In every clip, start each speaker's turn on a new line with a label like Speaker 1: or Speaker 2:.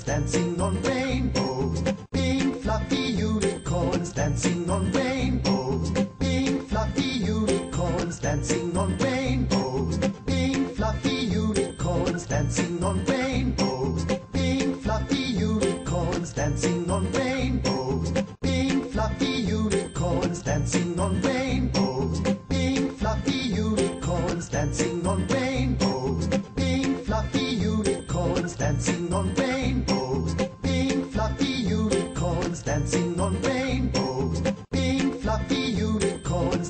Speaker 1: unicorns dancing on rainbow. Pink fluffy unicorns dancing on rainbow. Pink fluffy unicorns dancing on rainbow. Pink fluffy unicorns dancing on rainbow. Pink fluffy unicorns dancing on rainbow. Pink fluffy unicorns dancing on rainbow. Pink fluffy unicorns dancing on rainbow. Pink fluffy unicorns dancing on rainbow. Pink fluffy unicorns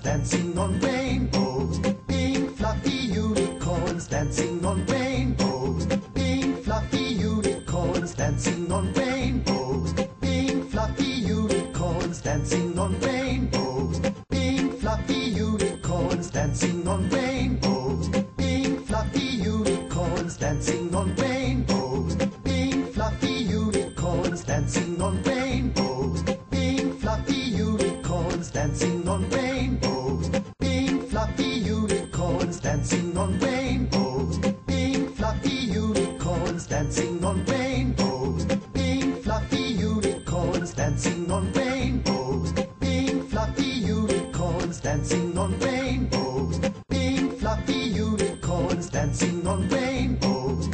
Speaker 1: dancing on rainbow. Pink fluffy unicorns dancing on rainbow. Pink fluffy unicorns dancing on rainbow. Pink fluffy unicorns dancing on rainbow. Pink fluffy unicorns dancing on rainbow. Pink fluffy unicorns dancing on rainbow. Pink fluffy unicorns dancing on rainbow. Pink fluffy unicorns dancing on rainbow. Pink fluffy unicorns dancing on rainbow. Pink fluffy unicorns dancing on rainbow. Pink fluffy unicorns dancing on rainbow. Pink fluffy unicorns dancing on rainbow. Pink fluffy unicorns dancing on rainbow. Pink fluffy unicorns dancing on rainbow. Pink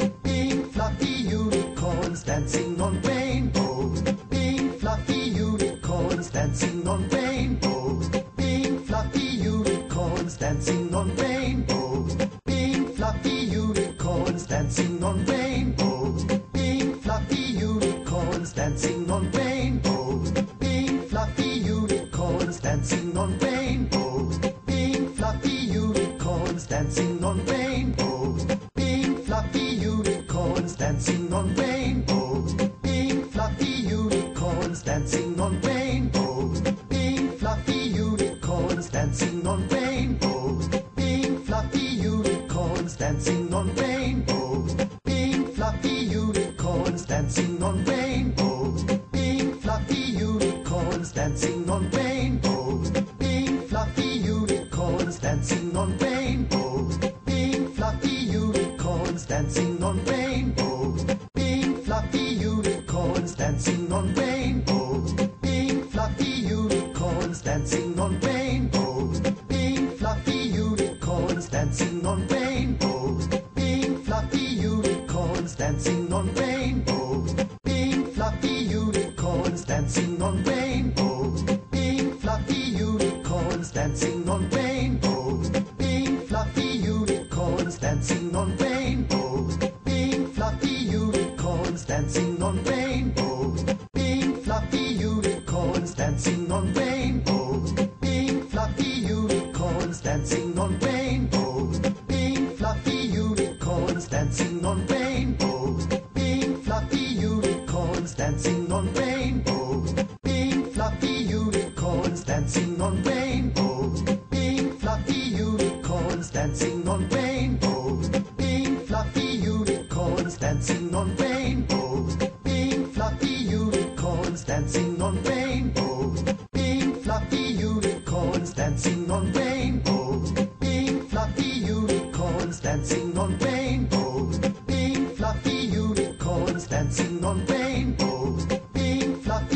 Speaker 1: fluffy unicorns dancing on rainbow. Pink fluffy unicorns dancing on rainbow. Pink fluffy unicorns dancing on rainbow. Pink fluffy unicorns dancing on rainbow. Pink fluffy unicorns dancing on rainbow. Pink fluffy unicorns dancing on rainbow. Pink fluffy unicorns dancing on rainbow. Pink fluffy unicorns dancing on rainbow. Pink fluffy unicorns dancing on rainbow. Pink fluffy unicorns dancing on rainbow. Pink fluffy unicorns dancing on rainbow. Pink fluffy unicorns dancing on rainbow. Pink fluffy unicorns dancing on rainbow. Pink fluffy unicorns dancing on rainbow. Pink fluffy unicorns dancing on rainbow. Pink fluffy unicorns dancing on rainbow. Pink fluffy unicorns dancing on rainbow. Pink fluffy unicorns dancing on rainbow. Pink fluffy unicorns dancing on rainbow. Pink fluffy unicorns dancing on rainbow. Pink fluffy unicorns dancing on rainbow. Pink fluffy unicorns dancing on rainbow. Pink fluffy unicorns dancing on rainbow. Pink fluffy unicorns dancing on rainbow. Pink fluffy unicorns dancing on rainbow. Pink fluffy unicorns dancing on rainbow. Pink fluffy unicorns dancing on rainbow. Pink fluffy unicorns dancing on rainbow. Pink fluffy unicorns dancing on rainbow. Pink fluffy unicorns dancing on rainbow. Pink fluffy unicorns dancing on rainbow. Pink fluffy unicorns dancing on rainbow. Pink fluffy unicorns dancing on rainbow. Pink fluffy unicorns dancing on rainbow. Pink fluffy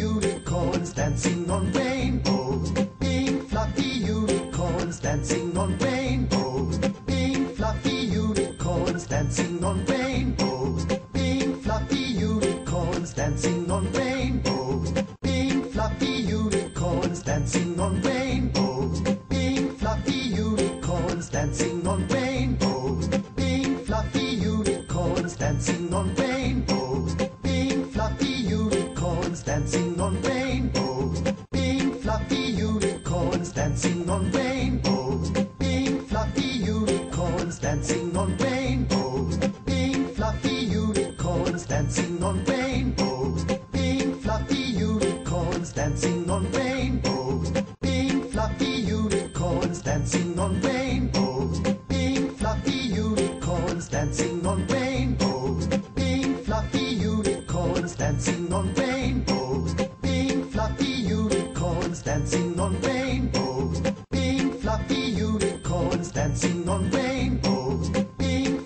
Speaker 1: unicorns dancing on rainbow. Pink fluffy unicorns dancing on rainbow. Pink fluffy unicorns dancing on rainbow. Pink fluffy unicorns dancing on rainbow. Pink fluffy unicorns dancing on rainbow. Pink fluffy unicorns dancing on rainbow. Pink fluffy unicorns dancing on rainbow. Pink fluffy unicorns dancing on rainbow. Pink fluffy unicorns dancing on rainbow. Pink fluffy unicorns dancing on rainbow. Pink fluffy unicorns dancing on rainbow. Pink fluffy unicorns dancing on rainbow. Pink fluffy unicorns dancing on rainbow. Pink fluffy unicorns dancing on rainbow. Pink fluffy unicorns dancing on rainbow. Pink fluffy unicorns dancing on rainbow. Pink fluffy unicorns dancing on rainbow. Pink fluffy unicorns dancing on rainbow. Pink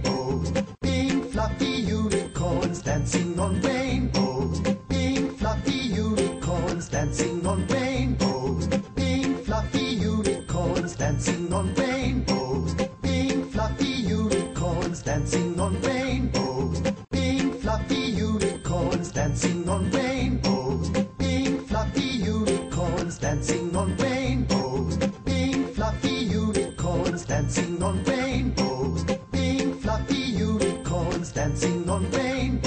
Speaker 1: rainbow. Pink fluffy unicorns dancing on rainbow. Pink fluffy unicorns dancing on rainbow. Pink fluffy unicorns dancing on rainbow. Pink fluffy unicorns dancing on rainbow. Pink fluffy unicorns dancing on rainbow. Pink fluffy unicorns dancing on rainbow. Pink fluffy unicorns dancing on rainbow. Pink fluffy unicorns dancing on rainbow.